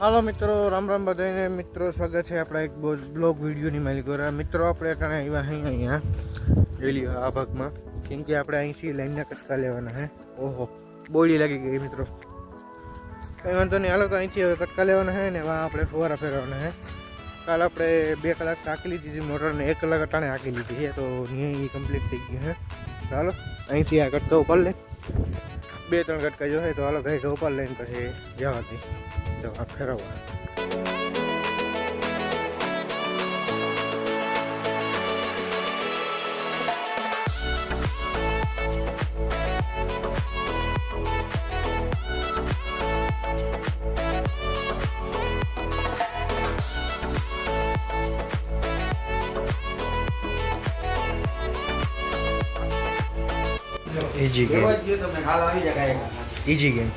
હાલો મિત્રો, રામ રામ બધાને મિત્રો, સ્વાગત છે આપણા એક બ્લોગ વિડીયોની માલિક દ્વારા. મિત્રો આપણે અટાણે આવ્યા અહીંયા જોઈ આ ભાગમાં, કેમ કે આપણે અહીંથી લાઈનના કટકા લેવાના હે. ઓહો, બોડી લાગી ગઈ મિત્રો. કંઈ વાંધો નહીં, હાલો તો અહીંથી હવે કટકા લેવાના છે ને આપણે ફુવારા ફેરવાના છે. કાલ આપણે 2 કલાક હાંકી લીધી હતી મોટરને, 1 કલાક અટાણે હાંકી લીધી છે, તો એ કમ્પ્લીટ થઈ ગયું છે. ચાલો અહીંથી આ કટકા ઉપર લે, 2-3 કટકા જોશે તો હાલો ઘરે ઉપર લઈને પછી જવાથી જવા ફેરવવા. Easy game, easy game.